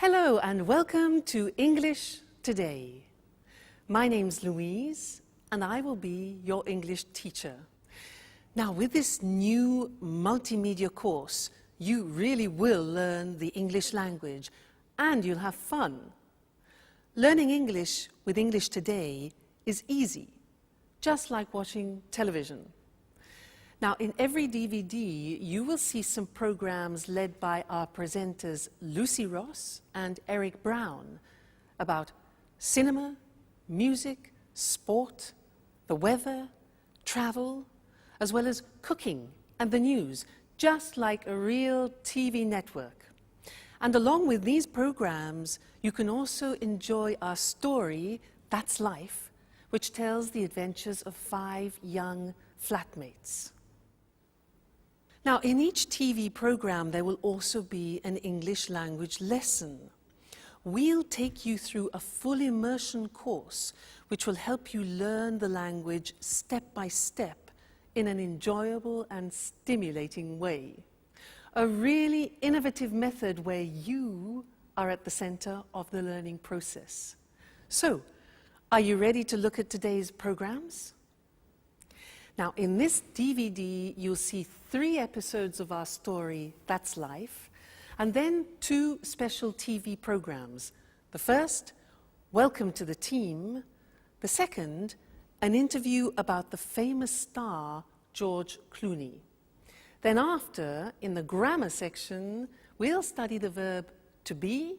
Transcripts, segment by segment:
Hello and welcome to English Today. My name's Louise and I will be your English teacher. Now with this new multimedia course, you really will learn the English language and you'll have fun. Learning English with English Today is easy, just like watching television. Now, in every DVD, you will see some programs led by our presenters Lucy Ross and Eric Brown about cinema, music, sport, the weather, travel, as well as cooking and the news, just like a real TV network. And along with these programs, you can also enjoy our story, That's Life, which tells the adventures of 5 young flatmates. Now, in each TV program, there will also be an English language lesson. We'll take you through a full immersion course, which will help you learn the language step by step in an enjoyable and stimulating way. A really innovative method where you are at the center of the learning process. So, are you ready to look at today's programs? Now, in this DVD, you'll see 3 episodes of our story, That's Life, and then 2 special TV programs. The first, Welcome to the Team. The second, an interview about the famous star, George Clooney. Then after, in the grammar section, we'll study the verb to be,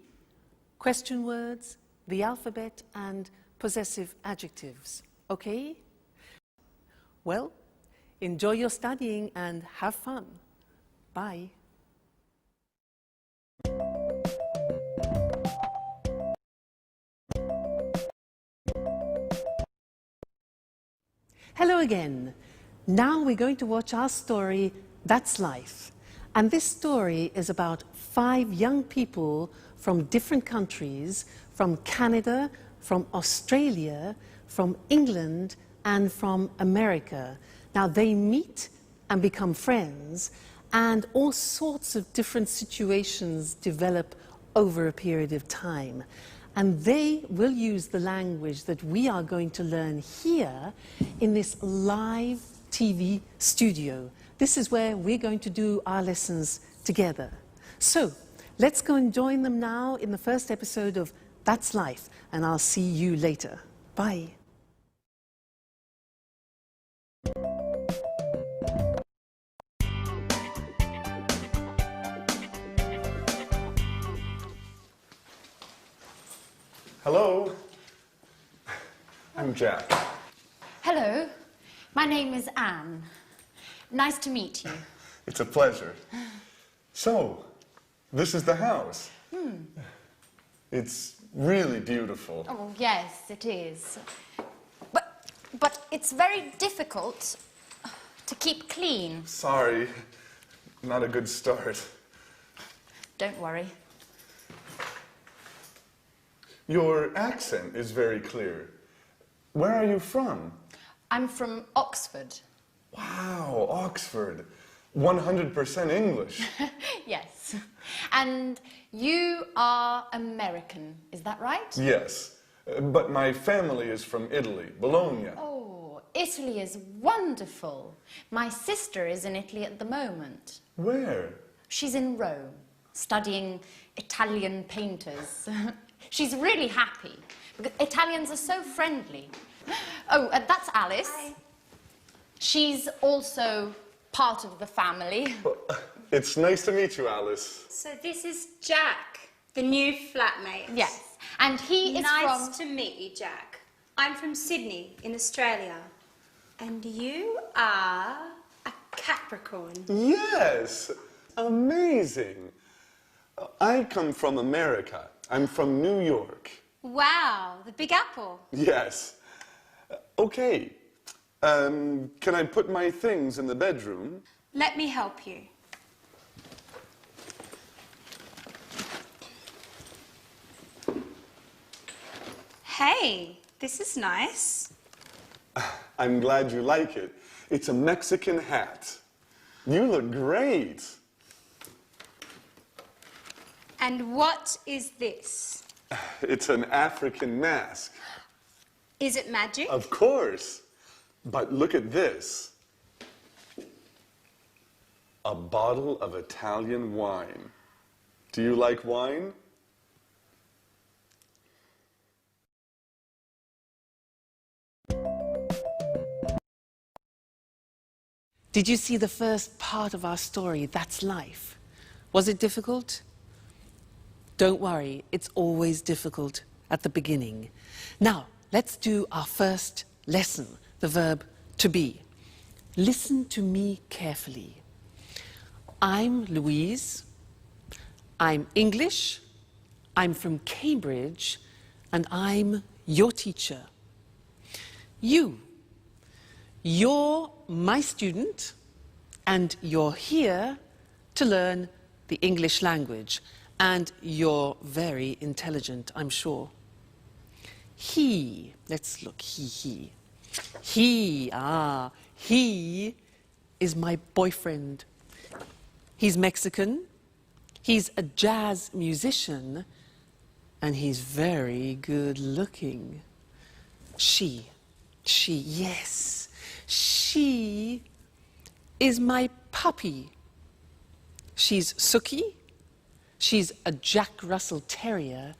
question words, the alphabet, and possessive adjectives. Okay? Well, enjoy your studying and have fun. Bye. Hello again. Now we're going to watch our story, That's Life. And this story is about 5 young people from different countries, from Canada, from Australia, from England, and from America. Now they meet and become friends, and all sorts of different situations develop over a period of time. And they will use the language that we are going to learn here in this live TV studio. This is where we're going to do our lessons together. So let's go and join them now in the first episode of That's Life, and I'll see you later. Bye. Hello, I'm Jack. Hello, my name is Anne. Nice to meet you. It's a pleasure. So, this is the house. It's really beautiful. Oh, yes, it is. But it's very difficult to keep clean. Sorry, not a good start. Don't worry. Your accent is very clear. Where are you from? I'm from Oxford. Wow, Oxford. 100% English. Yes. And you are American, is that right? Yes, but my family is from Italy, Bologna. Oh, Italy is wonderful. My sister is in Italy at the moment. Where? She's in Rome, studying Italian painters. She's really happy, because Italians are so friendly. Oh, that's Alice. Hi. She's also part of the family. Well, it's nice to meet you, Alice. So this is Jack, the new flatmate. Yes, and he is Nice to meet you, Jack. I'm from Sydney, in Australia. And you are a Capricorn. Yes, amazing. I come from America. I'm from New York. Wow, the Big Apple. Yes. Okay. Can I put my things in the bedroom? Let me help you. Hey, this is nice. I'm glad you like it. It's a Mexican hat. You look great. And what is this? It's an African mask. Is it magic? Of course. But look at this. A bottle of Italian wine. Do you like wine? Did you see the first part of our story, That's Life? Was it difficult? Don't worry, it's always difficult at the beginning. Now, let's do our first lesson, the verb to be. Listen to me carefully. I'm Louise. I'm English. I'm from Cambridge. And I'm your teacher. You're my student, and you're here to learn the English language. And you're very intelligent, I'm sure. Let's look, he is my boyfriend. He's Mexican, he's a jazz musician, and he's very good looking. She is my puppy. She's Suki, she's a Jack Russell Terrier,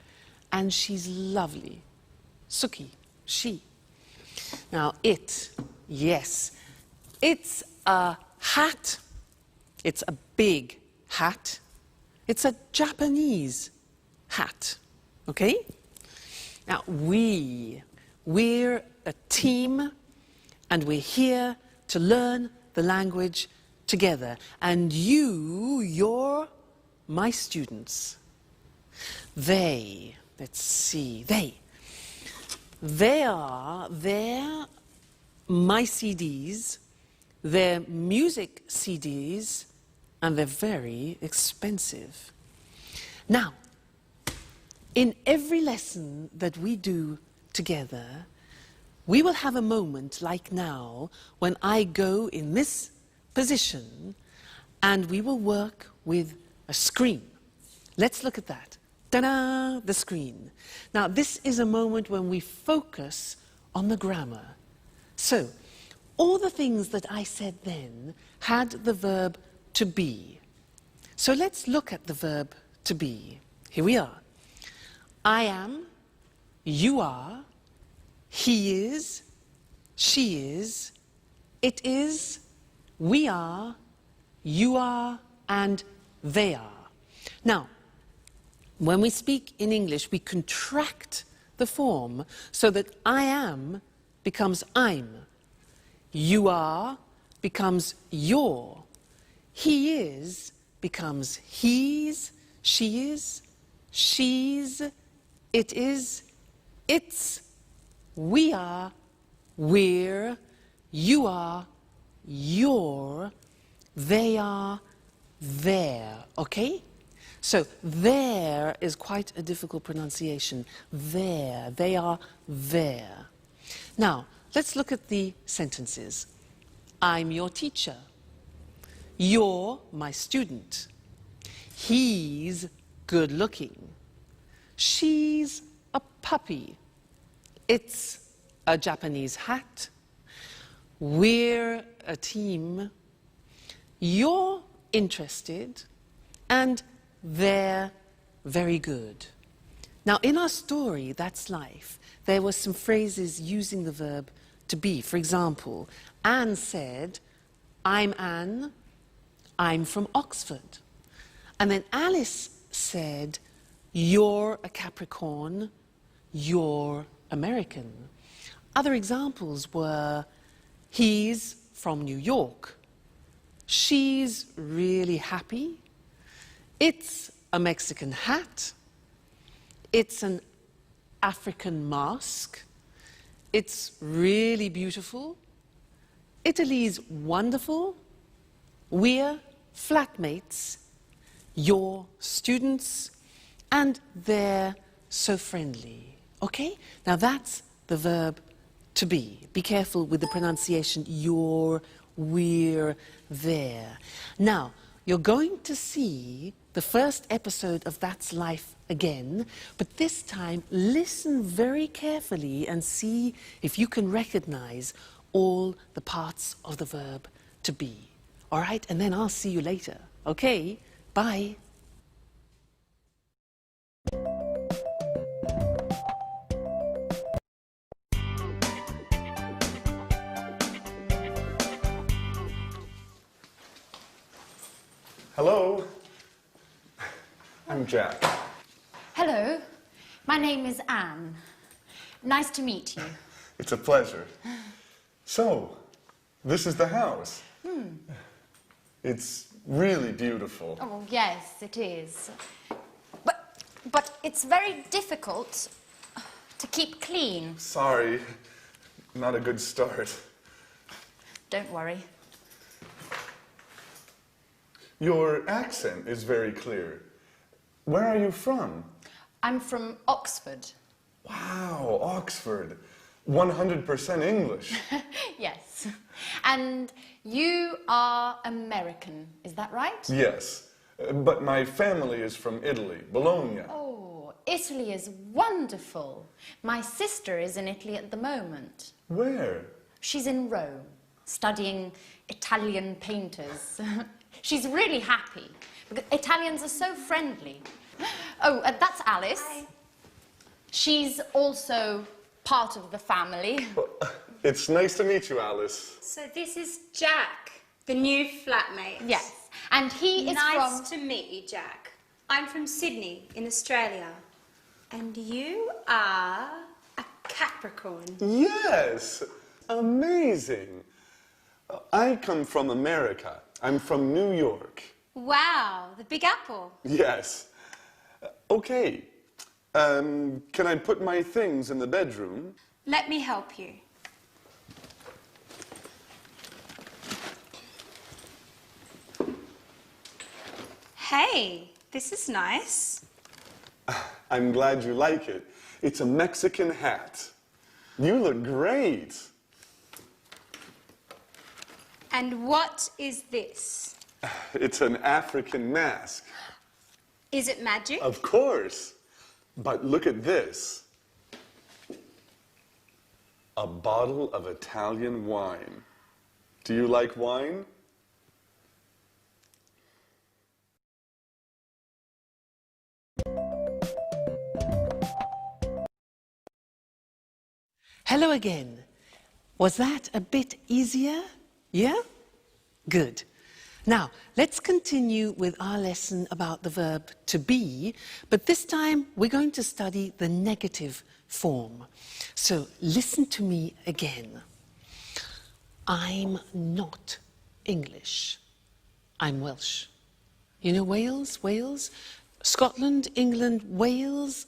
and she's lovely. Suki, she. Now it's a hat. It's a big hat. It's a Japanese hat, okay? Now we're a team, and we're here to learn the language together. And you're my students. They're my CDs, they're music CDs, and they're very expensive. Now, in every lesson that we do together, we will have a moment like now when I go in this position and we will work with a screen. Let's look at that. Ta-da! The screen. Now, this is a moment when we focus on the grammar. So, all the things that I said then had the verb to be. So let's look at the verb to be. Here we are. I am, you are, he is, she is, it is, we are, you are, and they are. Now, when we speak in English, we contract the form so that I am becomes I'm. You are becomes your. He is becomes he's, she is, she's, it is, it's, we are, we're, you are, you're, they are, they're, okay? So there is quite a difficult pronunciation. There, they are there. Now, let's look at the sentences. I'm your teacher. You're my student. He's good looking. She's a puppy. It's a Japanese hat. We're a team. You're interested. And they're very good. Now, in our story, That's Life, there were some phrases using the verb to be. For example, Anne said, I'm Anne, I'm from Oxford. And then Alice said, you're a Capricorn, you're American. Other examples were, he's from New York, she's really happy, it's a Mexican hat, it's an African mask, it's really beautiful, Italy's wonderful, we're flatmates, you're students, and they're so friendly. Okay? Now that's the verb to be. Be careful with the pronunciation, you're, we're, there. Now, you're going to see the first episode of That's Life again, but this time listen very carefully and see if you can recognize all the parts of the verb to be. All right? And then I'll see you later. Okay? Bye. Hello. I'm Jack. Hello, my name is Anne. Nice to meet you. It's a pleasure. So, this is the house. It's really beautiful. Oh, yes, it is. But it's very difficult to keep clean. Sorry, not a good start. Don't worry. Your accent is very clear. Where are you from? I'm from Oxford. Wow, Oxford. 100% English. Yes. And you are American, is that right? Yes, but my family is from Italy, Bologna. Oh, Italy is wonderful. My sister is in Italy at the moment. Where? She's in Rome, studying Italian painters. She's really happy, because Italians are so friendly. Oh, that's Alice. Hi. She's also part of the family. It's nice to meet you, Alice. So this is Jack, the new flatmate. Yes, and he is Nice from... to meet you, Jack. I'm from Sydney, in Australia. And you are a Capricorn. Yes, amazing. I come from America. I'm from New York. Wow, the Big Apple. Yes. Okay. Can I put my things in the bedroom? Let me help you. Hey, this is nice. I'm glad you like it. It's a Mexican hat. You look great. And what is this? It's an African mask. Is it magic? Of course. But look at this. A bottle of Italian wine. Do you like wine? Hello again. Was that a bit easier? Yeah? Good. Now, let's continue with our lesson about the verb to be, but this time we're going to study the negative form. So listen to me again. I'm not English. I'm Welsh. You know Wales? Wales? Scotland, England, Wales?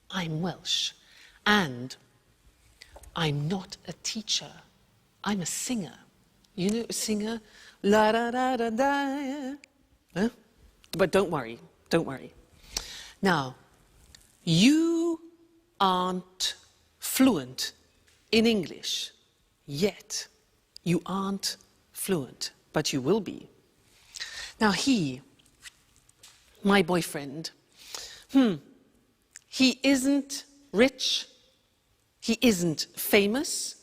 I'm Welsh. And I'm not a teacher. I'm a singer. You know a singer? La da da da da. Huh? But don't worry, don't worry. Now, you aren't fluent in English yet. You aren't fluent, but you will be. Now he, my boyfriend, he isn't rich, he isn't famous,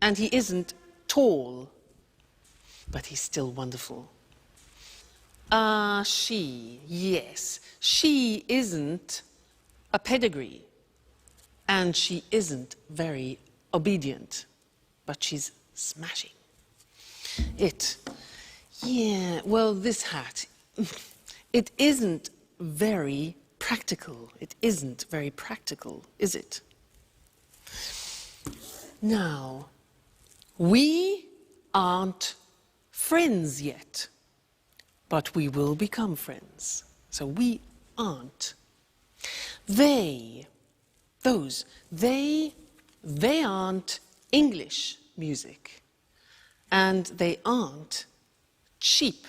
and he isn't tall, but he's still wonderful. She, yes, she isn't a pedigree, and she isn't very obedient, but she's smashing. Yeah, well, this hat, it isn't very practical. It isn't very practical, is it? Now, we aren't friends yet, but we will become friends. So we aren't. They aren't English music, and they aren't cheap.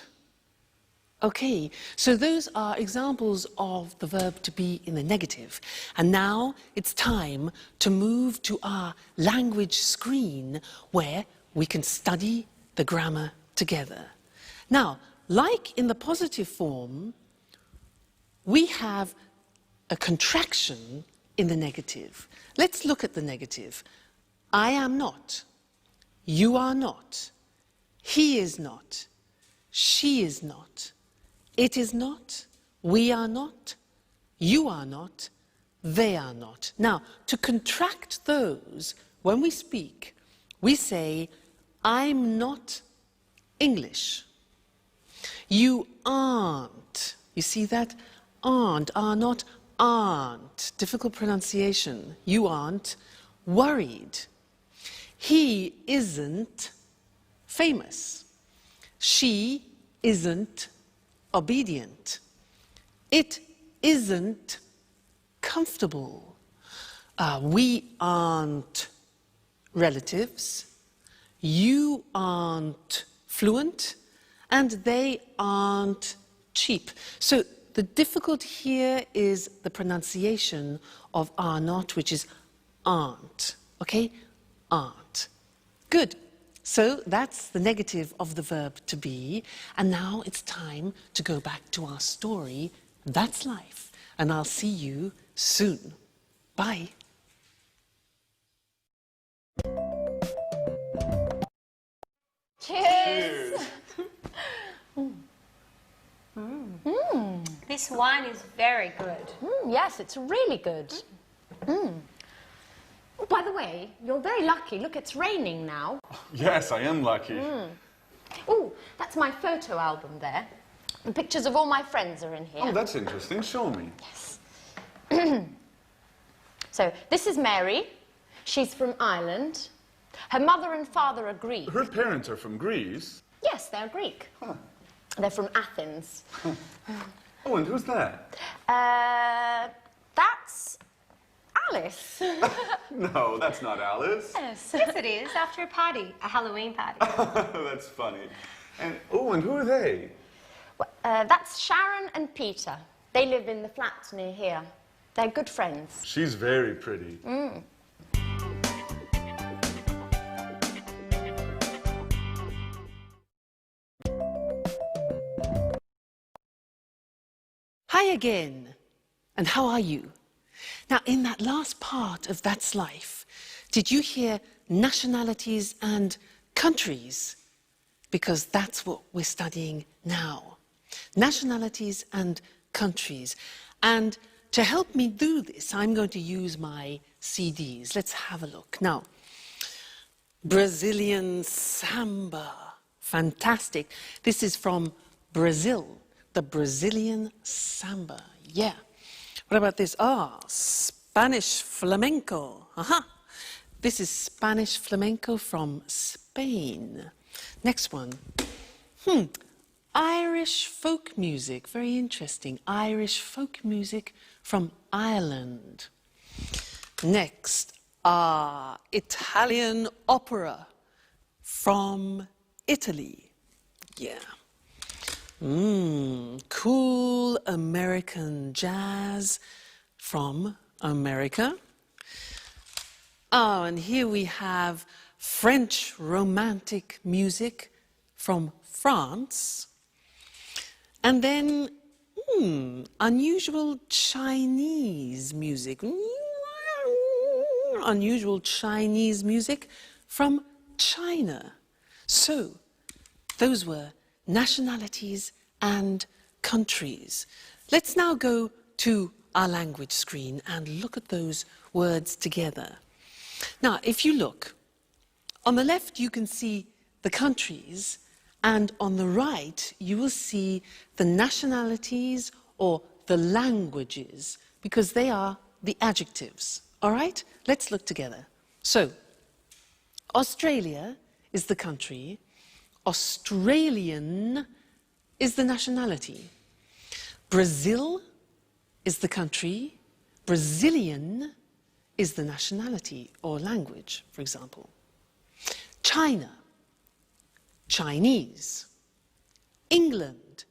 Okay, so those are examples of the verb to be in the negative. And now it's time to move to our language screen where we can study the grammar together. Now, like in the positive form, we have a contraction in the negative. Let's look at the negative. I am not. You are not. He is not. She is not. It is not. We are not. You are not. They are not. Now, to contract those, when we speak, we say, I'm not English. You aren't. You see that? Aren't, are not, aren't. Difficult pronunciation. You aren't worried. He isn't famous. She isn't obedient. It isn't comfortable. We aren't relatives. You aren't fluent. And they aren't cheap. So the difficulty here is the pronunciation of are not, which is aren't. Okay? Aren't. Good. So that's the negative of the verb to be. And now it's time to go back to our story. That's life. And I'll see you soon. Bye. Cheers! This wine is very good. Yes, it's really good. Oh, by the way, you're very lucky. Look, it's raining now. Yes, I am lucky. Oh, that's my photo album there. And pictures of all my friends are in here. Oh, that's interesting. Show me. Yes. So, this is Mary. She's from Ireland. Her mother and father are Greek. Her parents are from Greece. Yes, they're Greek. Huh. They're from Athens. Oh, and who's that? That's Alice. No, that's not Alice. Yes. Yes, it is. After a party, a Halloween party. That's funny. And who are they? That's Sharon and Peter. They live in the flats near here. They're good friends. She's very pretty. Hi again. And how are you? Now, in that last part of That's Life, did you hear nationalities and countries? Because that's what we're studying now. Nationalities and countries. And to help me do this, I'm going to use my CDs. Let's have a look. Now, Brazilian samba. Fantastic. This is from Brazil. The Brazilian samba. Yeah. What about this? Spanish flamenco. This is Spanish flamenco from Spain. Next one. Irish folk music. Very interesting. Irish folk music from Ireland. Next. Italian opera from Italy. Yeah. Cool American jazz from America. Oh, and here we have French romantic music from France. And then, unusual Chinese music. Unusual Chinese music from China. So, those were nationalities and countries. Let's now go to our language screen and look at those words together. Now, if you look, on the left you can see the countries, and on the right you will see the nationalities or the languages, because they are the adjectives. All right? Let's look together. So, Australia is the country. Australian is the nationality. Brazil is the country. Brazilian is the nationality or language, for example. China, Chinese. England,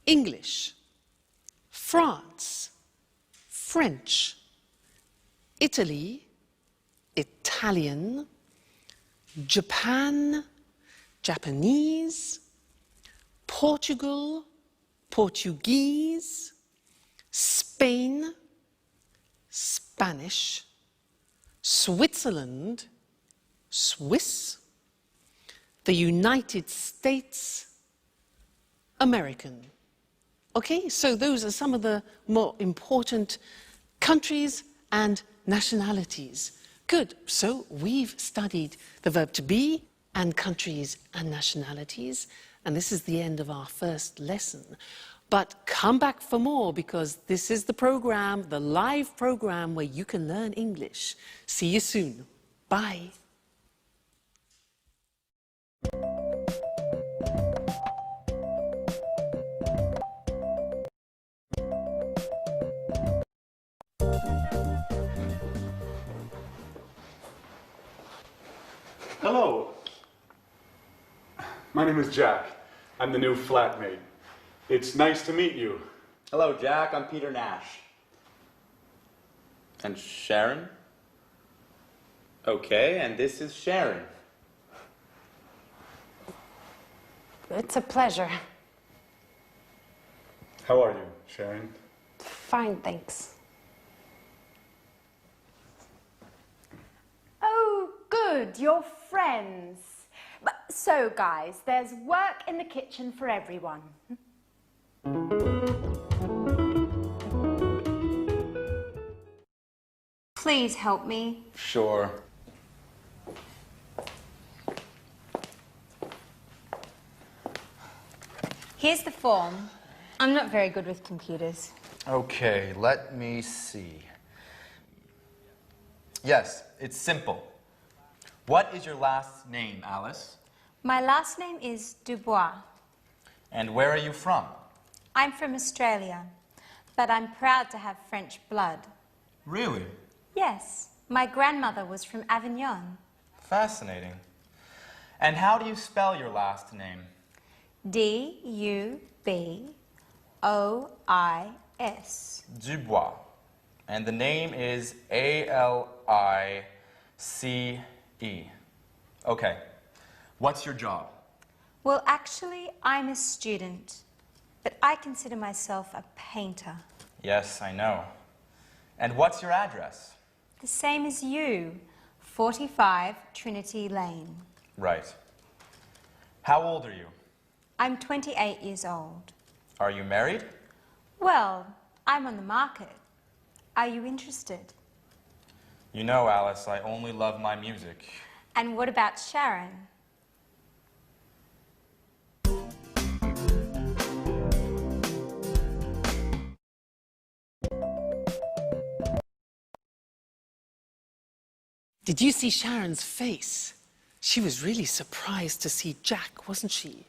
English. France, French. Italy, Italian. Japan, Japanese. Portugal, Portuguese. Spain, Spanish, Switzerland, Swiss, the United States, American. Okay, so those are some of the more important countries and nationalities. Good, so we've studied the verb to be and countries and nationalities, and this is the end of our first lesson. But come back for more, because this is the program, the live program where you can learn English. See you soon. Bye. Hello. My name is Jack. I'm the new flatmate. It's nice to meet you. Hello, Jack. I'm Peter Nash. And Sharon? Okay, and this is Sharon. It's a pleasure. How are you, Sharon? Fine, thanks. Oh, good, you're friends. So, guys, there's work in the kitchen for everyone. Please help me. Sure. Here's the form. I'm not very good with computers. Okay, let me see. Yes, it's simple. What is your last name, Alice? My last name is Dubois. And where are you from? I'm from Australia, but I'm proud to have French blood. Really? Yes, my grandmother was from Avignon. Fascinating. And how do you spell your last name? D-U-B-O-I-S. Dubois. And the name is A-L-I-C-E. Okay. What's your job? Well, actually, I'm a student, but I consider myself a painter. Yes, I know. And what's your address? The same as you, 45 Trinity Lane. Right. How old are you? I'm 28 years old. Are you married? Well, I'm on the market. Are you interested? You know, Alice, I only love my music. And what about Sharon? Did you see Sharon's face? She was really surprised to see Jack, wasn't she?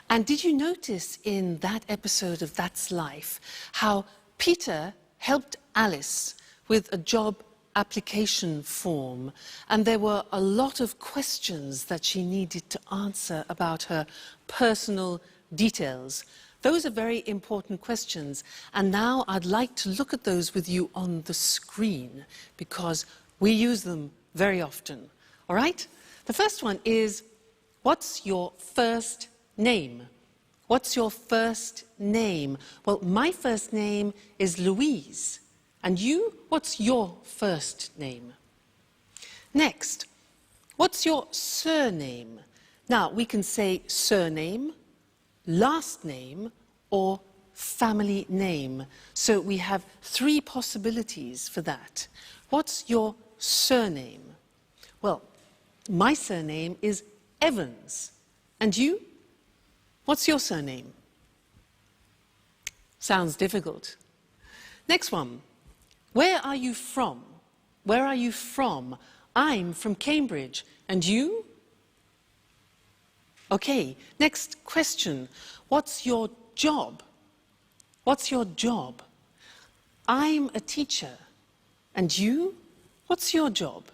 And did you notice in that episode of That's Life how Peter helped Alice with a job application form, and there were a lot of questions that she needed to answer about her personal details. Those are very important questions, and now I'd like to look at those with you on the screen, because we use them very often. All right? The first one is, what's your first name? What's your first name? Well, my first name is Louise. And you, what's your first name? Next, what's your surname? Now, we can say surname, last name, or family name. So we have three possibilities for that. What's your surname? Well, my surname is Evans. And you? What's your surname? Sounds difficult. Next one. Where are you from? Where are you from? I'm from Cambridge. And you? Okay, next question. What's your job? What's your job? I'm a teacher. And you? What's your job?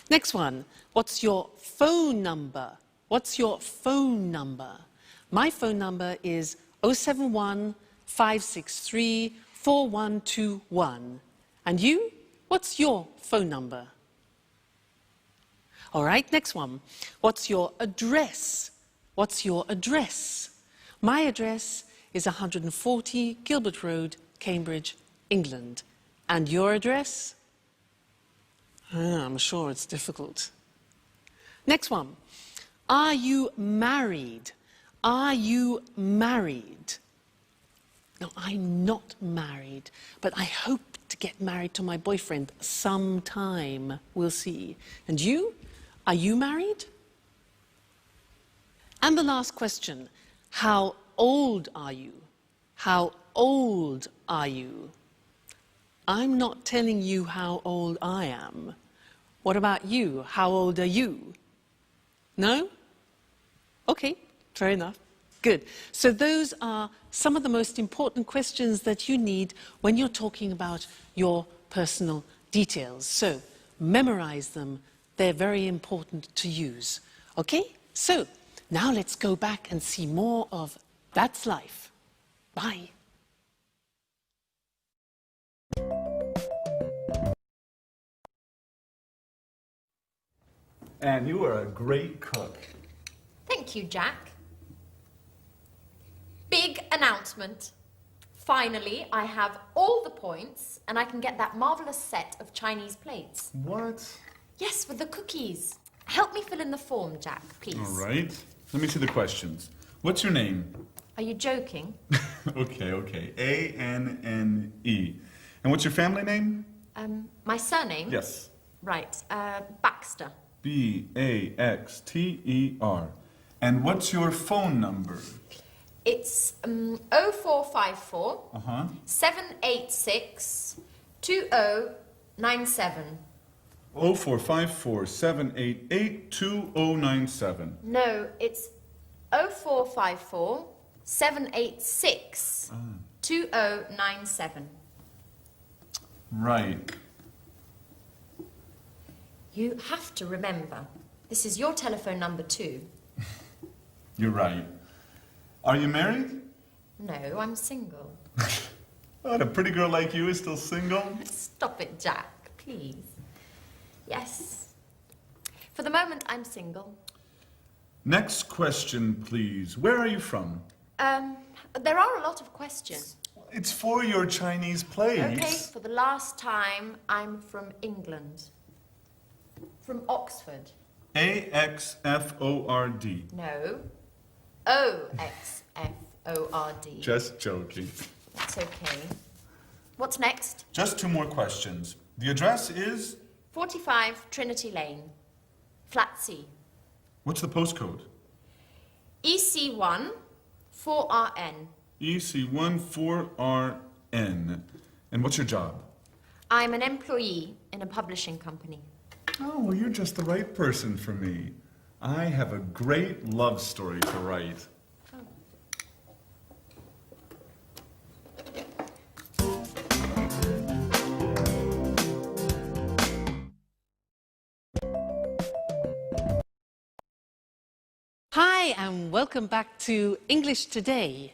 Next one. What's your phone number? What's your phone number? My phone number is 071 563 4121. And you? What's your phone number? All right, next one. What's your address? What's your address? My address is 140 Gilbert Road, Cambridge, England. And your address? I'm sure it's difficult. Next one. Are you married? Are you married? No, I'm not married, but I hope to get married to my boyfriend sometime. We'll see. And you? Are you married? And the last question. How old are you? How old are you? I'm not telling you how old I am. What about you? How old are you? No? Okay, fair enough. Good. So those are some of the most important questions that you need when you're talking about your personal details. So memorize them. They're very important to use. Okay? So now let's go back and see more of That's Life. Bye. Anne, you are a great cook. Thank you, Jack. Big announcement. Finally, I have all the points and I can get that marvelous set of Chinese plates. What? Yes, with the cookies. Help me fill in the form, Jack, please. All right. Let me see the questions. What's your name? Are you joking? Okay. A-N-N-E. And what's your family name? My surname? Yes. Right, Baxter. B-A-X-T-E-R. And what's your phone number? It's 0454 Uh-huh. 786 2097. 0454-788-2097. No, it's 0454 786 2097. Right. You have to remember, this is your telephone number too. You're right. Are you married? No, I'm single. What, a pretty girl like you is still single? Stop it, Jack, please. Yes. For the moment, I'm single. Next question, please. Where are you from? There are a lot of questions. It's for your Chinese plates. Okay, for the last time, I'm from England. From Oxford. A-X-F-O-R-D. No. O-X-F-O-R-D. Just joking. That's okay. What's next? Just two more questions. The address is? 45 Trinity Lane. Flat C. What's the postcode? EC1 4RN. EC14RN. And what's your job? I'm an employee in a publishing company. Oh, well, you're just the right person for me. I have a great love story to write. Hi, and welcome back to English Today.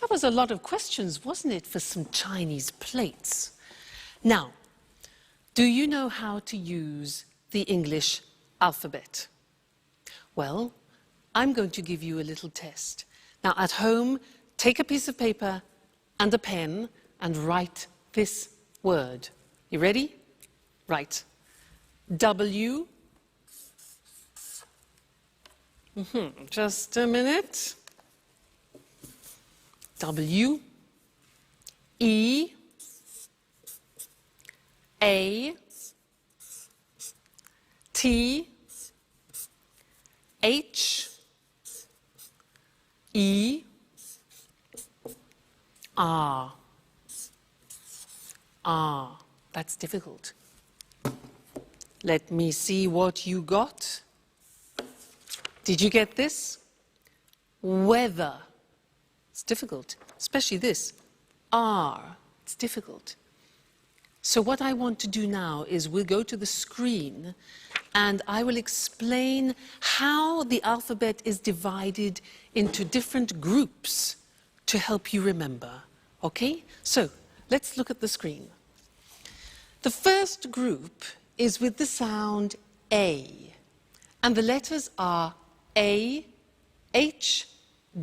That was a lot of questions, wasn't it, for some Chinese plates? Now, do you know how to use the English alphabet? Well, I'm going to give you a little test. Now, at home, take a piece of paper and a pen and write this word. You ready? Write W. Just a minute. W, E, A, T, H, E, R. R. That's difficult. Let me see what you got. Did you get this? Weather. It's difficult, especially this. R. It's difficult. So what I want to do now is we'll go to the screen and I will explain how the alphabet is divided into different groups to help you remember. Okay? So let's look at the screen. The first group is with the sound A, and the letters are A, H,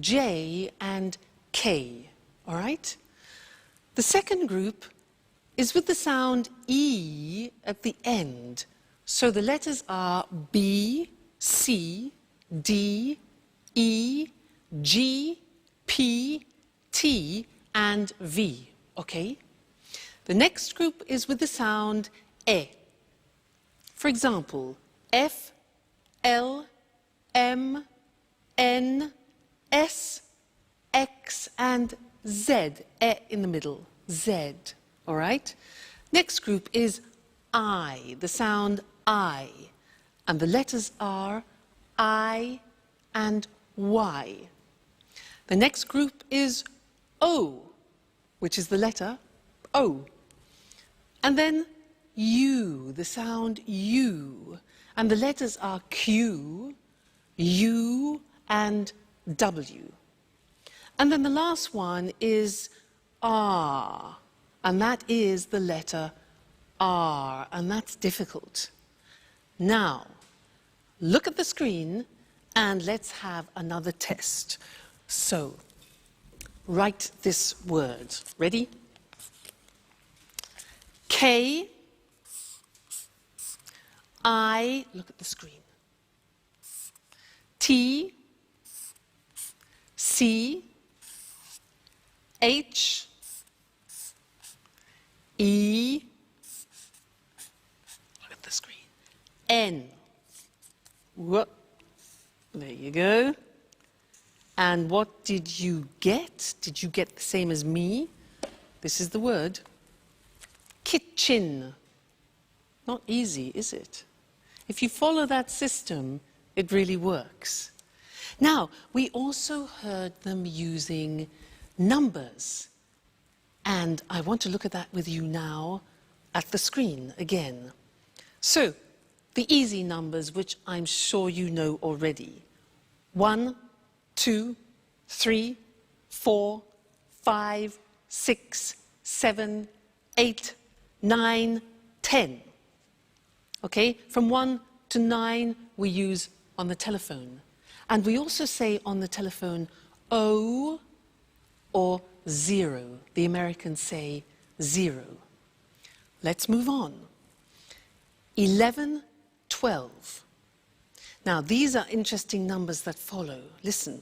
J, and K, all right? The second group is with the sound E at the end. So the letters are B, C, D, E, G, P, T, and V, okay? The next group is with the sound E. For example, F, L, M, N, S, X, and Z, E in the middle, Z, all right? Next group is I, the sound I, and the letters are I and Y. The next group is O, which is the letter O. And then U, the sound U, and the letters are Q, U, and W. And then the last one is R, and that is the letter R, and that's difficult. Now, look at the screen and let's have another test. So, write this word. Ready? K, I, look at the screen. T, C, H, E, look at the screen, N. Whoop. There you go. And what did you get? Did you get the same as me? This is the word. Kitchen. Not easy, is it? If you follow that system, it really works. Now, we also heard them using numbers. And I want to look at that with you now at the screen again. So, the easy numbers, which I'm sure you know already. 1, 2, 3, 4, 5, 6, 7, 8, 9, 10. Okay? From 1 to 9, we use on the telephone. And we also say on the telephone, O or 0. The Americans say 0. Let's move on. 11, 12. Now, these are interesting numbers that follow. Listen.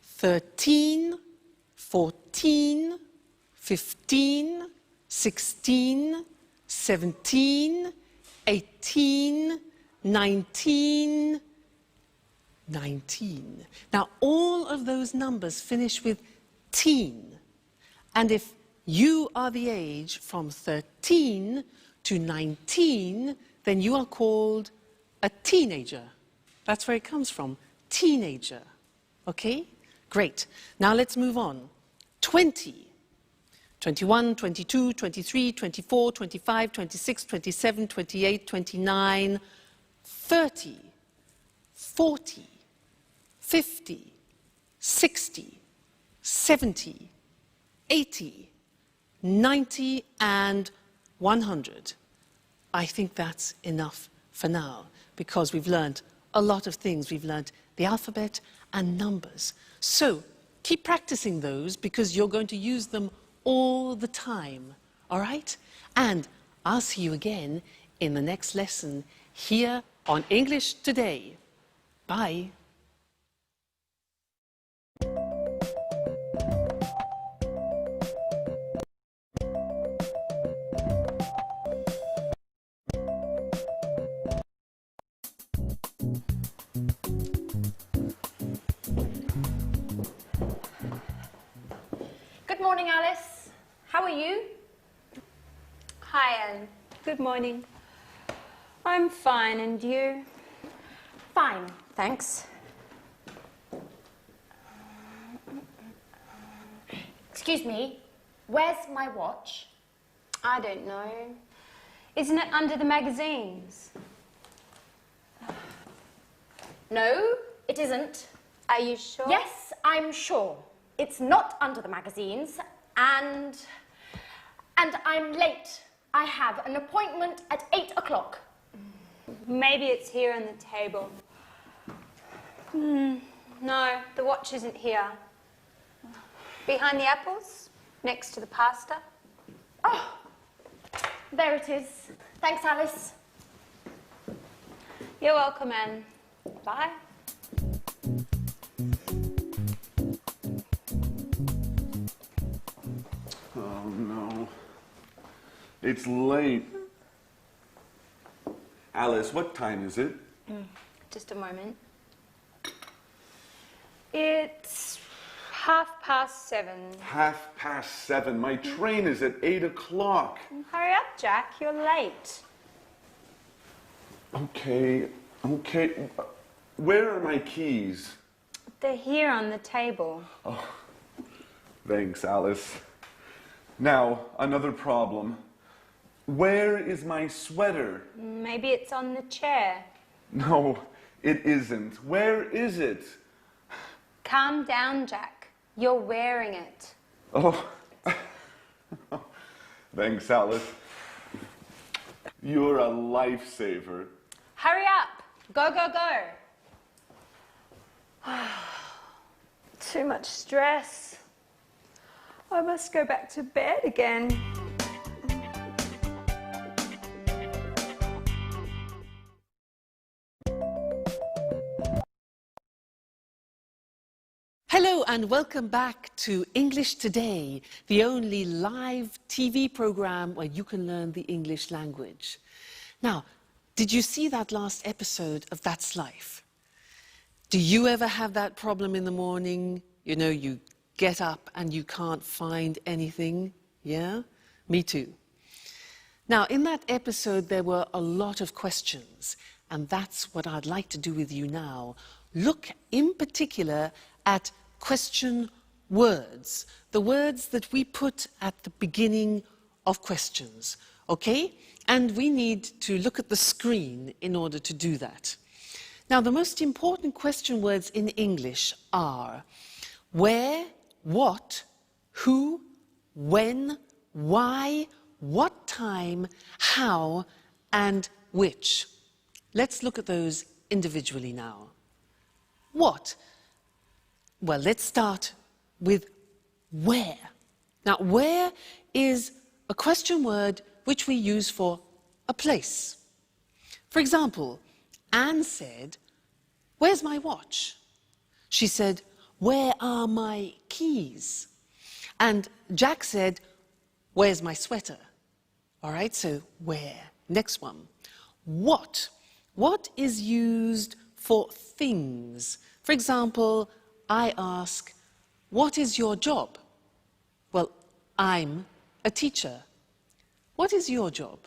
13, 14, 15, 16, 17, 18, 19, 19. Now, all of those numbers finish with teen. And if you are the age from 13 to 19, then you are called a teenager. That's where it comes from, teenager. Okay? Great. Now let's move on. 20. 21, 22, 23, 24, 25, 26, 27, 28, 29, 30, 40, 50, 60, 70, 80, 90, and 100. I think that's enough for now, because we've learned a lot of things. We've learned the alphabet and numbers. So keep practicing those, because you're going to use them all the time, all right? And I'll see you again in the next lesson here on English Today. Bye. Good morning, Alice. How are you? Hi, Ellen. Good morning. I'm fine, and you? Fine, thanks. Excuse me, where's my watch? I don't know. Isn't it under the magazines? No, it isn't. Are you sure? Yes, I'm sure. It's not under the magazines, and I'm late. I have an appointment at 8 o'clock. Maybe it's here on the table. No, the watch isn't here. Behind the apples, next to the pasta. Oh, there it is. Thanks, Alice. You're welcome, Anne. Bye. Oh no. It's late. Alice, what time is it? Just a moment. It's 7:30. 7:30. My train is at 8 o'clock. Hurry up, Jack. You're late. Okay. Where are my keys? They're here on the table. Thanks, Alice. Now, another problem. Where is my sweater? Maybe it's on the chair. No, it isn't. Where is it? Calm down, Jack. You're wearing it. Oh. Thanks, Alice. You're a lifesaver. Hurry up. Go, go, go. Too much stress. I must go back to bed again. Hello and welcome back to English Today, the only live TV program where you can learn the English language. Now, did you see that last episode of That's Life? Do you ever have that problem in the morning? You know, you get up and you can't find anything? Yeah? Me too. Now, in that episode, there were a lot of questions, and that's what I'd like to do with you now. Look in particular at question words, the words that we put at the beginning of questions, okay? And we need to look at the screen in order to do that. Now, the most important question words in English are where, what, who, when, why, what time, how, and which. Let's look at those individually now. What? Well, let's start with where. Now, where is a question word which we use for a place. For example, Anne said, "Where's my watch?" She said, "Where are my keys?" And Jack said, "Where's my sweater?" All right, so where? Next one. What? What is used for things? For example, I ask, "What is your job?" Well, I'm a teacher. What is your job?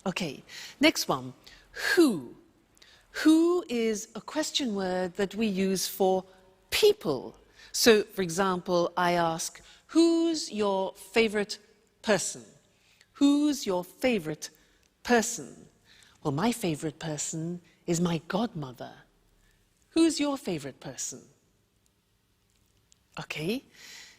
Okay, next one. Who? Who is a question word that we use for people. So, for example, I ask, "Who's your favorite person?" Who's your favorite person? Well, my favorite person is my godmother. Who's your favorite person? Okay.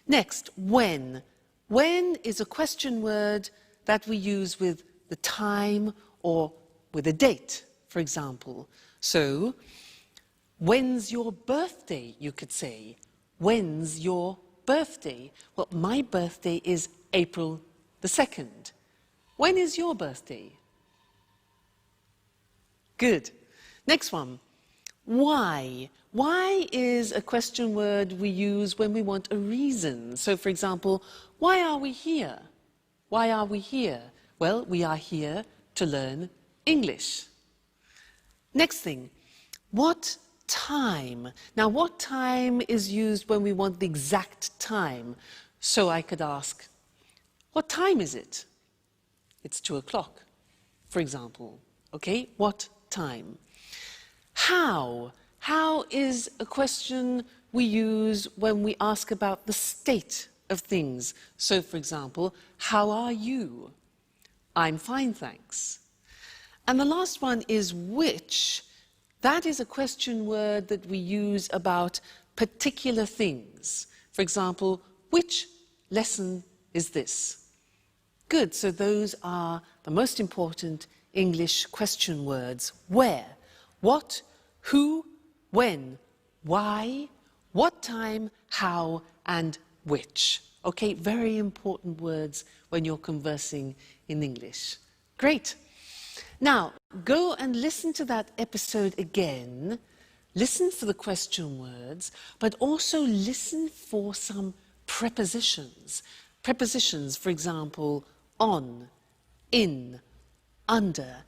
Next, when. When is a question word that we use with the time or with a date, for example. So, when's your birthday, you could say. When's your birthday? Well, my birthday is April the 2nd. When is your birthday? Good. Next one. Why? Why is a question word we use when we want a reason. So, for example, why are we here? Why are we here? Well, we are here to learn English. Next thing, what time? Now, what time is used when we want the exact time? So I could ask, what time is it? It's 2 o'clock, for example. Okay, what time? How? How is a question we use when we ask about the state of things. So, for example, how are you? I'm fine, thanks. And the last one is which. That is a question word that we use about particular things. For example, which lesson is this? Good, so those are the most important English question words. Where, what, who, when, why, What time, how, and which. Okay, very important words when you're conversing in English. Great. Now, go and listen to that episode again. Listen for the question words, but also listen for some prepositions. Prepositions, for example, on, in, under,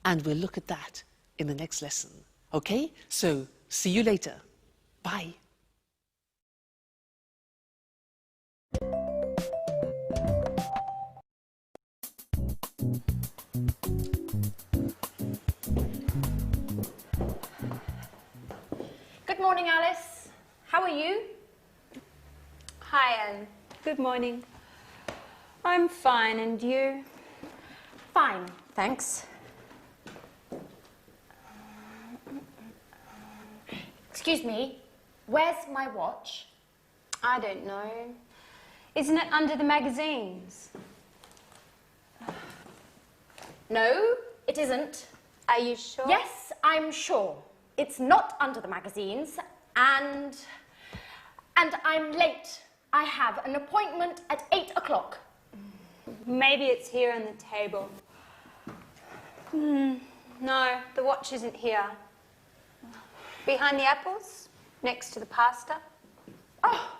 and we'll look at that in the next lesson. Okay? So, see you later. Bye. Good morning, Alice. How are you? Hi, Anne. Good morning. I'm fine, and you? Fine, thanks. Excuse me, where's my watch? I don't know. Isn't it under the magazines? No, it isn't. Are you sure? Yes, I'm sure. It's not under the magazines, and I'm late. I have an appointment at 8 o'clock. Maybe it's here on the table. No, the watch isn't here. Behind the apples, next to the pasta. Oh,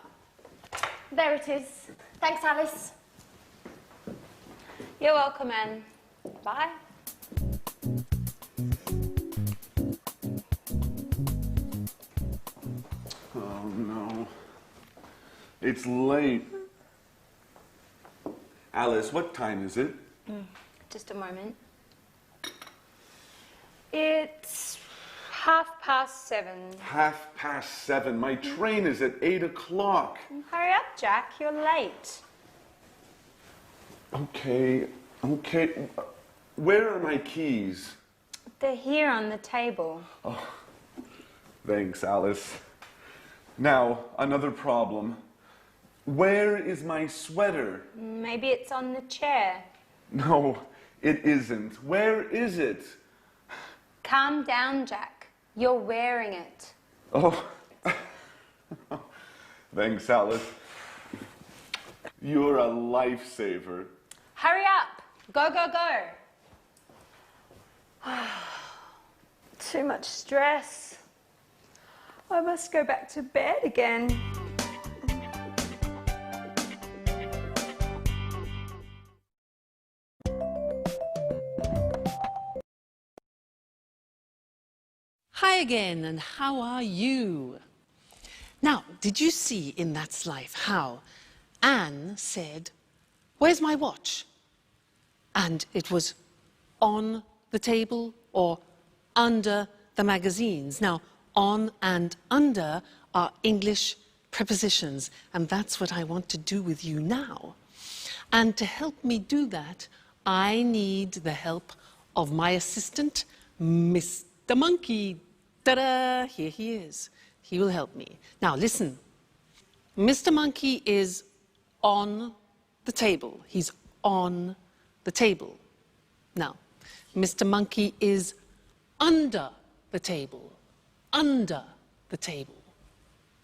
there it is. Thanks, Alice. You're welcome, Anne. Bye. Oh no. It's late. Alice, what time is it? Just a moment. It's 7:30. 7:30. My train is at 8 o'clock. Hurry up, Jack. You're late. Okay. Where are my keys? They're here on the table. Thanks, Alice. Now, another problem. Where is my sweater? Maybe it's on the chair. No, it isn't. Where is it? Calm down, Jack. You're wearing it. Oh. Thanks, Alice. You're a lifesaver. Hurry up. Go, go, go. Too much stress. I must go back to bed again. Hi again, and how are you? Now, did you see in That's Life how Anne said, "Where's my watch?" And it was on the table or under the magazines. Now, on and under are English prepositions, and that's what I want to do with you now. And to help me do that, I need the help of my assistant, Mr. Monkey. Ta-da! Here he is. He will help me. Now, listen. Mr. Monkey is on the table. He's on the table. Now, Mr. Monkey is under the table. Under the table.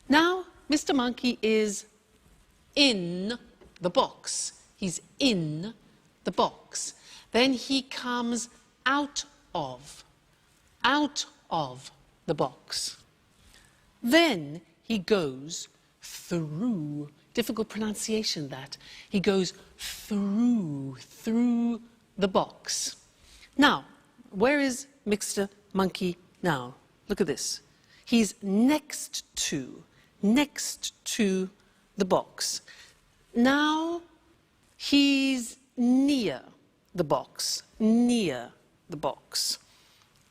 Now, Mr. Monkey is in the box. He's in the box. Then he comes out of the box. Then he goes through, difficult pronunciation that, he goes through the box. Now, where is Mr. Monkey now? Look at this. He's next to the box. Now, he's near the box,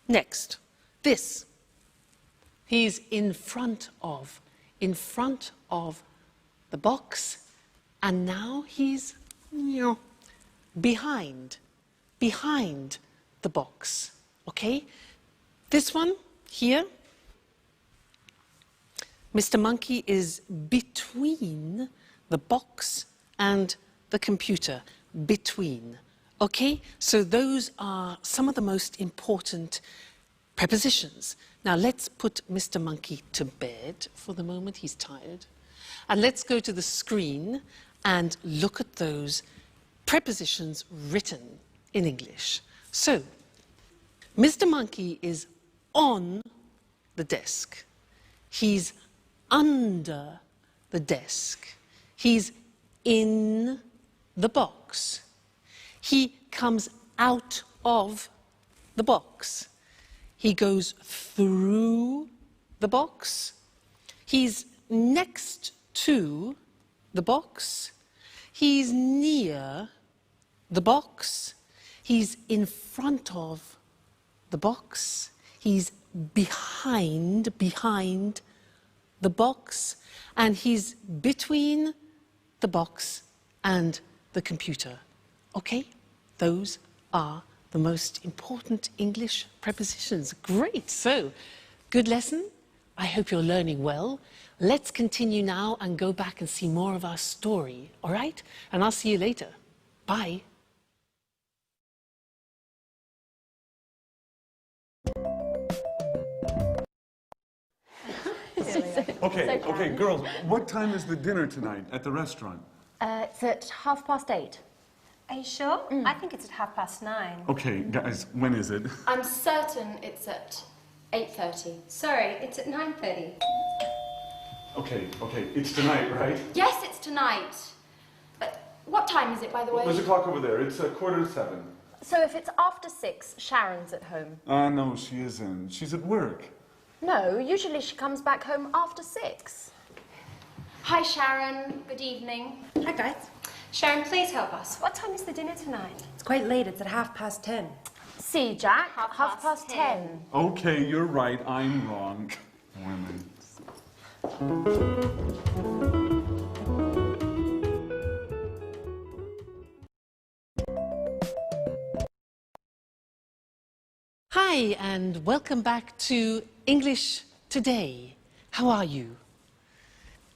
Next, this. He's in front of the box, and now he's behind the box, okay? This one here, Mr. Monkey is between the box and the computer, between. Okay, so those are some of the most important prepositions. Now let's put Mr. Monkey to bed for the moment, he's tired. And let's go to the screen and look at those prepositions written in English. So, Mr. Monkey is on the desk. He's under the desk. He's in the box. He comes out of the box. He goes through the box. He's next to the box. He's near the box. He's in front of the box. He's behind the box. And he's between the box and the computer. Okay? Those are the most important English prepositions. Great. So, good lesson. I hope you're learning well. Let's continue now and go back and see more of our story. All right? And I'll see you later. Bye. Okay, girls, what time is the dinner tonight at the restaurant? It's at 8:30. Are you sure? I think it's at 9:30. Okay, guys, when is it? I'm certain it's at 8:30. Sorry, it's at 9:30. Okay, it's tonight, right? Yes, it's tonight. What time is it, by the way? There's a clock over there. It's 7:15. So if it's after 6, Sharon's at home. No, she isn't. She's at work. No, usually she comes back home after 6. Hi, Sharon. Good evening. Hi guys. Sharon, please help us. What time is the dinner tonight? It's quite late. It's at 10:30. See, Jack, Half past 10. Okay, you're right. I'm wrong. Women. Hi, and welcome back to English Today. How are you?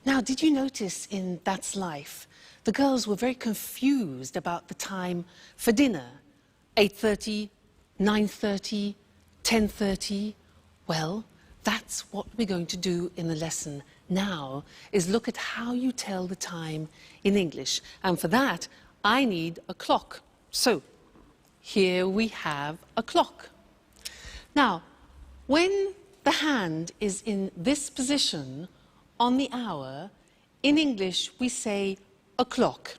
Now, did you notice in That's Life, the girls were very confused about the time for dinner? 8:30, 9:30, 10:30? Well, that's what we're going to do in the lesson now, is look at how you tell the time in English. And for that, I need a clock. So, here we have a clock. Now, when the hand is in this position on the hour, in English we say o'clock.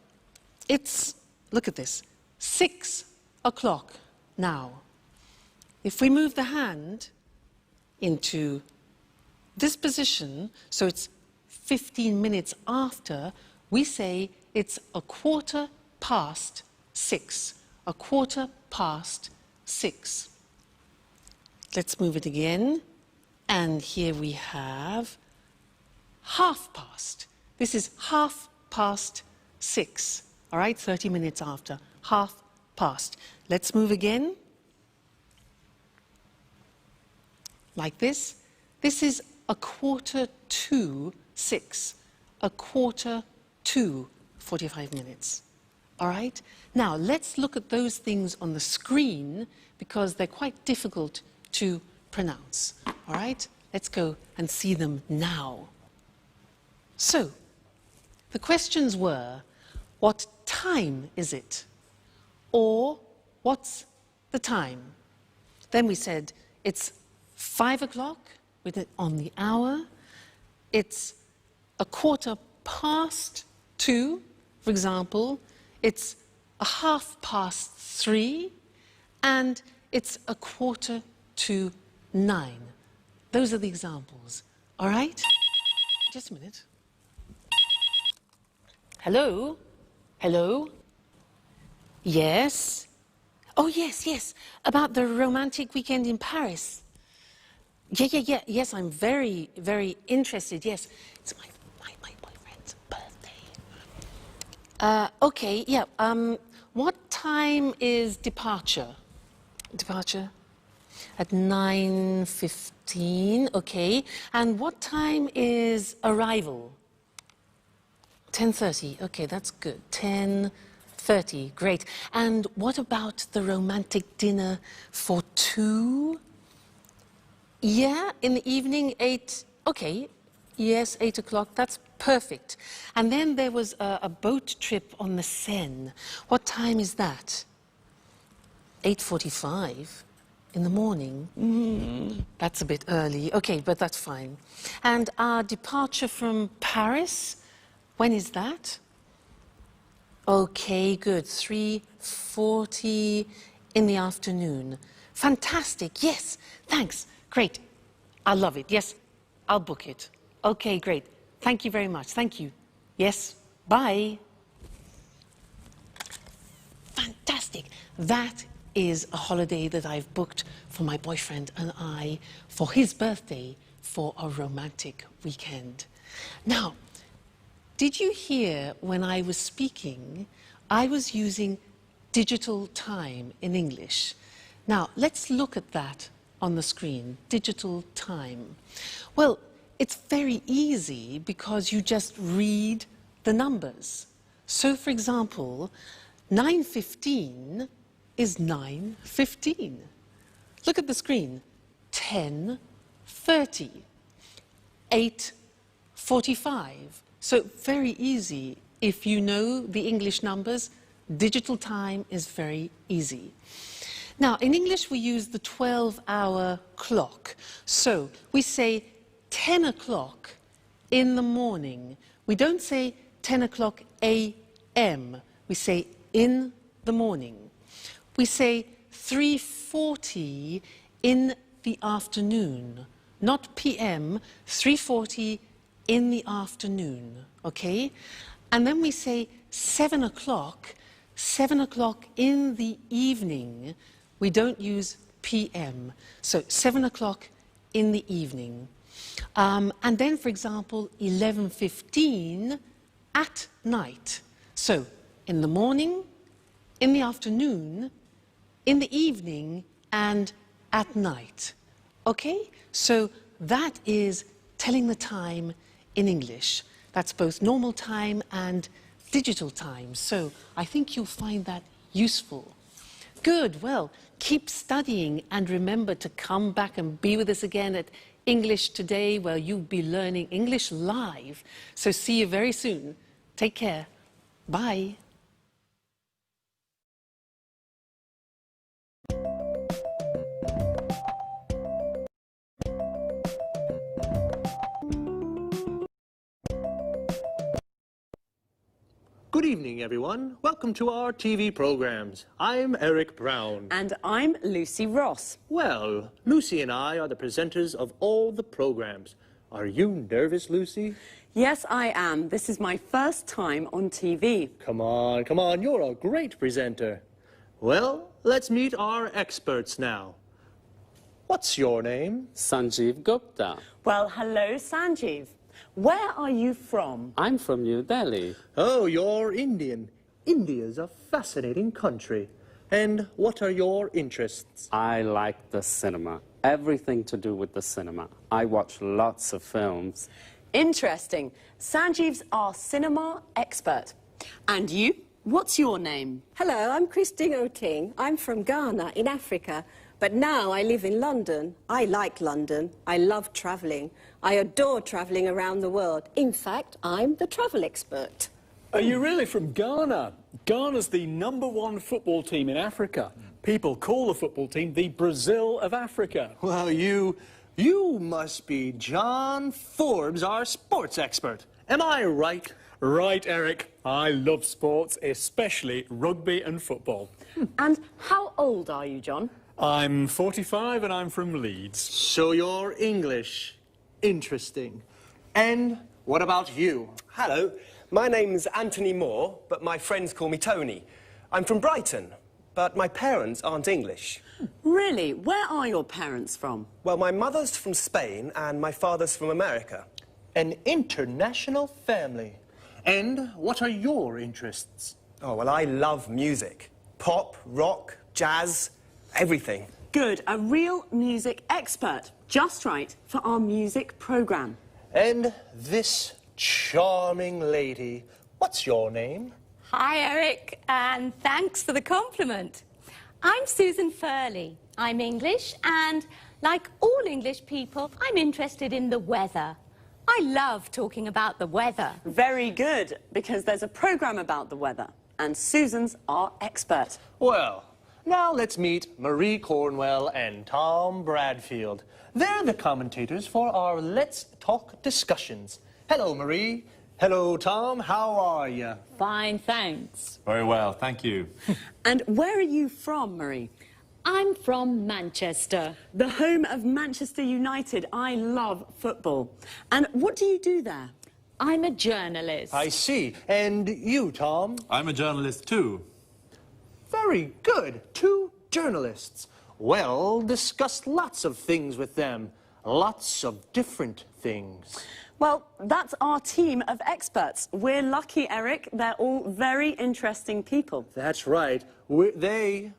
It's, look at this, 6 o'clock now. If we move the hand into this position, so it's 15 minutes after, we say it's 6:15. 6:15. Let's move it again. And here we have 6:30. This is 6:30. All right, 30 minutes after. 6:30. Let's move again. Like this. This is 6:45. 45 minutes. All right? Now, let's look at those things on the screen because they're quite difficult to pronounce. All right? Let's go and see them now. So, the questions were, what time is it? Or, what's the time? Then we said, it's 5 o'clock with it on the hour. It's 2:15, for example. It's 3:30, and it's 8:45. Those are the examples. All right? Just a minute. Hello? Hello? Yes? Oh, yes. About the romantic weekend in Paris. Yeah. Yes, I'm very, very interested. Yes. It's my boyfriend's birthday. Okay, yeah. What time is departure? Departure? At 9:15, okay. And what time is arrival? 10:30, okay, that's good. 10:30, great. And what about the romantic dinner for two? Yeah, in the evening, 8, okay. Yes, 8 o'clock, that's perfect. And then there was a boat trip on the Seine. What time is that? 8:45 in the morning. That's a bit early. Okay, but that's fine. And our departure from Paris, when is that? Okay, good. 3:40 in the afternoon. Fantastic. Yes, thanks. Great. I love it. Yes, I'll book it. Okay, great. Thank you very much. Thank you. Yes, bye. Fantastic. That is a holiday that I've booked for my boyfriend and I for his birthday for a romantic weekend. Now, did you hear when I was speaking, I was using digital time in English? Now, let's look at that on the screen, digital time. Well, it's very easy because you just read the numbers. So, for example, 9:15 is 9:15. Look at the screen. 10:30. 8:45. So very easy. If you know the English numbers, digital time is very easy. Now, in English, we use the 12-hour clock. So we say 10 o'clock in the morning. We don't say 10 o'clock a.m. We say in the morning. We say 3:40 in the afternoon, not p.m., 3:40 in the afternoon, okay? And then we say 7 o'clock in the evening. We don't use p.m., so 7 o'clock in the evening. And then, for example, 11:15 at night. So, in the morning, in the afternoon, in the evening, and at night. Okay? So that is telling the time in English. That's both normal time and digital time. So I think you'll find that useful. Good. Well, keep studying and remember to come back and be with us again at English Today, where you'll be learning English live. So see you very soon. Take care. Bye. Good evening, everyone. Welcome to our TV programs. I'm Eric Brown. And I'm Lucy Ross. Well, Lucy and I are the presenters of all the programs. Are you nervous, Lucy? Yes, I am. This is my first time on TV. Come on, you're a great presenter. Well, let's meet our experts now. What's your name? Sanjeev Gupta. Well, hello, Sanjeev. Where are you from? I'm from New Delhi. Oh, you're Indian. India's a fascinating country. And what are your interests? I like the cinema. Everything to do with the cinema. I watch lots of films. Interesting. Sanjeev's our cinema expert. And you? What's your name? Hello, I'm Christine Oting. I'm from Ghana in Africa, but now I live in London. I like London. I love travelling. I adore travelling around the world. In fact, I'm the travel expert. Are you really from Ghana? Ghana's the #1 football team in Africa. People call the football team the Brazil of Africa. Well, you must be John Forbes, our sports expert. Am I right? Right, Eric. I love sports, especially rugby and football. And how old are you, John? I'm 45 and I'm from Leeds. So you're English. Interesting. And what about you? Hello, my name's Anthony Moore, but my friends call me Tony. I'm from Brighton, but my parents aren't English. Really? Where are your parents from? Well, my mother's from Spain and my father's from America. An international family. And what are your interests? Oh, well, I love music. Pop, rock, jazz, everything. Good, a real music expert. Just right for our music programme. And this charming lady, what's your name? Hi, Eric, and thanks for the compliment. I'm Susan Furley. I'm English, and Like all English people, I'm interested in the weather. I love talking about the weather. Very good, because there's a programme about the weather, and Susan's our expert. Well, now let's meet Marie Cornwell and Tom Bradfield. They're the commentators for our Let's Talk discussions. Hello, Marie. Hello, Tom. How are you? Fine, thanks. Very well, thank you. And where are you from, Marie? I'm from Manchester. The home of Manchester United. I love football. And what do you do there? I'm a journalist. I see. And you, Tom? I'm a journalist too. Very good. 2 journalists. Well, discuss lots of things with them. Lots of different things. Well, that's our team of experts. We're lucky, Eric. They're all very interesting people. That's right. We're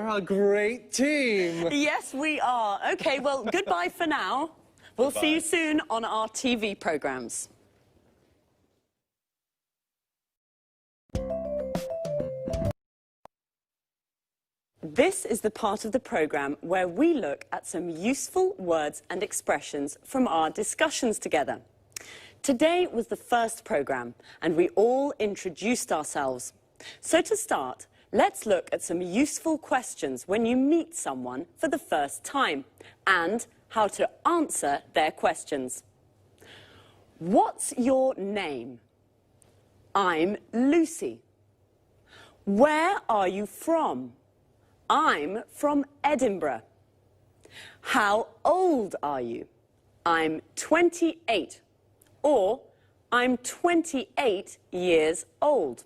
a great team. Yes, we are. OK, well, goodbye for now. We'll see you soon on our TV programmes. This is the part of the programme where we look at some useful words and expressions from our discussions together. Today was the first programme, and we all introduced ourselves. So to start, let's look at some useful questions when you meet someone for the first time, and how to answer their questions. What's your name? I'm Lucy. Where are you from? I'm from Edinburgh. How old are you? I'm 28. Or, I'm 28 years old.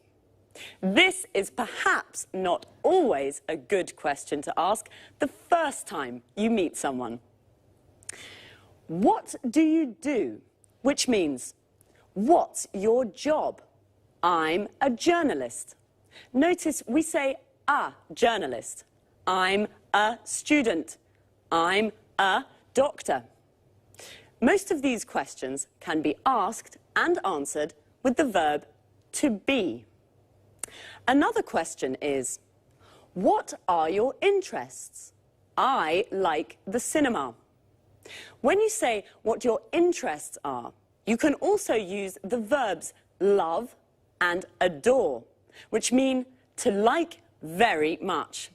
This is perhaps not always a good question to ask the first time you meet someone. What do you do? Which means, what's your job? I'm a journalist. Notice we say a journalist. I'm a student. I'm a doctor. Most of these questions can be asked and answered with the verb to be. Another question is, what are your interests? I like the cinema. When you say what your interests are, you can also use the verbs love and adore, which mean to like very much.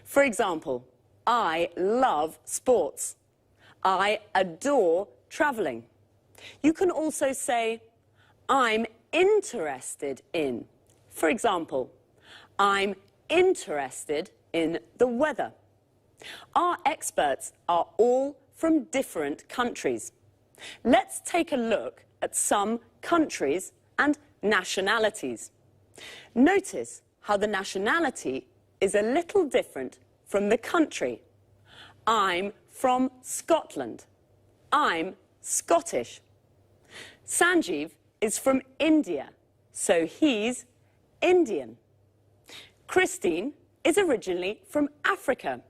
For example, I love sports. I adore travelling. You can also say, I'm interested in. For example, I'm interested in the weather. Our experts are all from different countries. Let's take a look at some countries and nationalities. Notice how the nationality is a little different from the country. I'm from Scotland. I'm Scottish. Sanjeev is from India, so he's Indian. Christine is originally from Africa.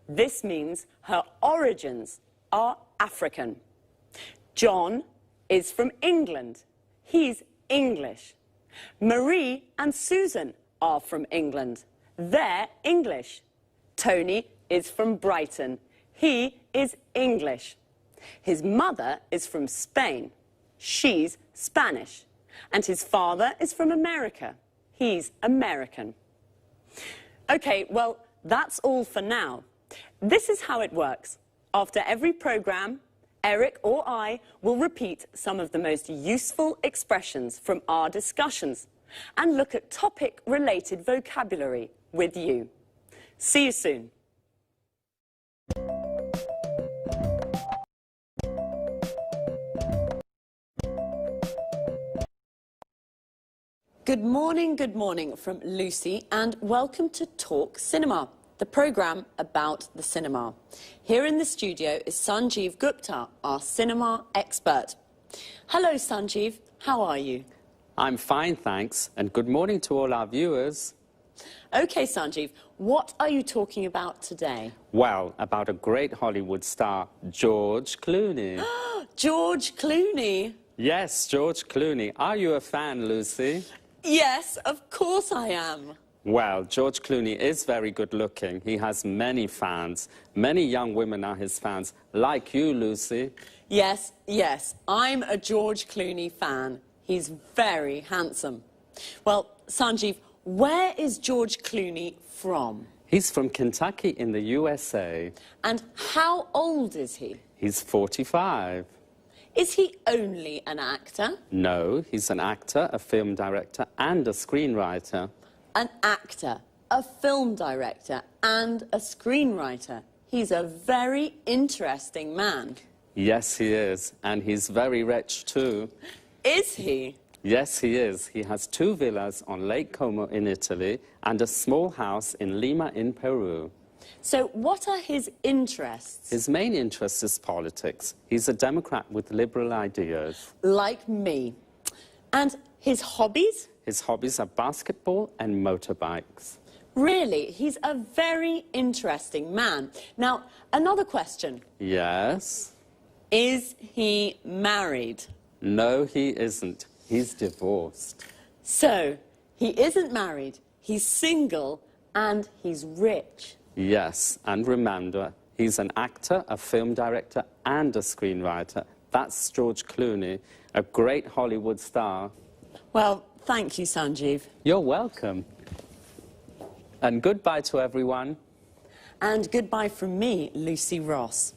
This means her origins are African. John is from England. He's English. Marie and Susan are from England. They're English. Tony is from Brighton. He is English. His mother is from Spain. She's Spanish. And his father is from America. He's American. OK, well, that's all for now. This is how it works. After every programme, Eric or I will repeat some of the most useful expressions from our discussions and look at topic-related vocabulary with you. See you soon. Good morning from Lucy, and welcome to Talk Cinema, the programme about the cinema. Here in the studio is Sanjeev Gupta, our cinema expert. Hello, Sanjeev. How are you? I'm fine, thanks, and good morning to all our viewers. OK, Sanjeev, what are you talking about today? Well, about a great Hollywood star, George Clooney. George Clooney? Yes, George Clooney. Are you a fan, Lucy? Yes, of course I am. Well, George Clooney is very good looking. He has many fans. Many young women are his fans, like you, Lucy. Yes, yes, I'm a George Clooney fan. He's very handsome. Well, Sanjeev, where is George Clooney from? He's from Kentucky in the USA. And how old is he? He's 45. Is he only an actor? No, he's an actor, a film director, and a screenwriter. An actor, a film director, and a screenwriter. He's a very interesting man. Yes, he is. And he's very rich, too. Is he? Yes, he is. He has 2 villas on Lake Como in Italy and a small house in Lima in Peru. So what are his interests? His main interest is politics. He's a Democrat with liberal ideas. Like me. And his hobbies? His hobbies are basketball and motorbikes. Really, he's a very interesting man. Now, another question. Yes? Is he married? No, he isn't. He's divorced. So, he isn't married, he's single, and he's rich. Yes, and remember, he's an actor, a film director, and a screenwriter. That's George Clooney, a great Hollywood star. Well, thank you, Sanjeev. You're welcome. And goodbye to everyone. And goodbye from me, Lucy Ross.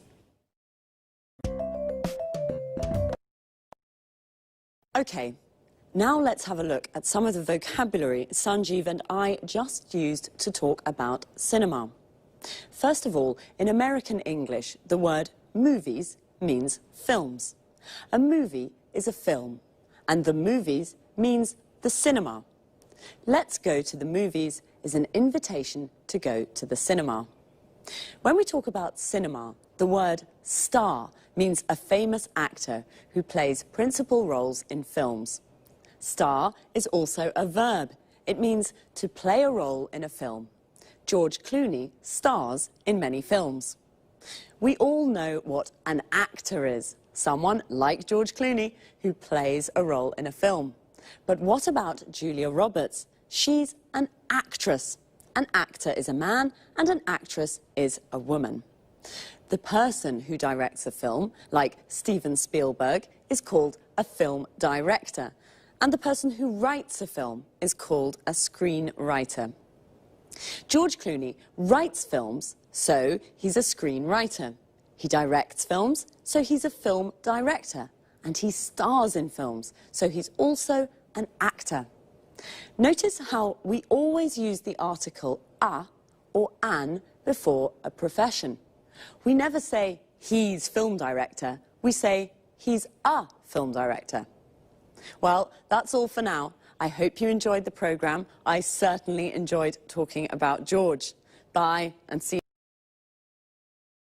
OK, now let's have a look at some of the vocabulary Sanjeev and I just used to talk about cinema. First of all, in American English, the word movies means films. A movie is a film, and the movies means the cinema. Let's go to the movies is an invitation to go to the cinema. When we talk about cinema, the word star means a famous actor who plays principal roles in films. Star is also a verb. It means to play a role in a film. George Clooney stars in many films. We all know what an actor is. Someone like George Clooney who plays a role in a film. But what about Julia Roberts? She's an actress. An actor is a man and an actress is a woman. The person who directs a film, like Steven Spielberg, is called a film director. And the person who writes a film is called a screenwriter. George Clooney writes films, so he's a screenwriter. He directs films, so he's a film director. And he stars in films, so he's also an actor. Notice how we always use the article a or an before a profession. We never say he's film director, we say he's a film director. Well, that's all for now. I hope you enjoyed the programme. I certainly enjoyed talking about George. Bye and see you.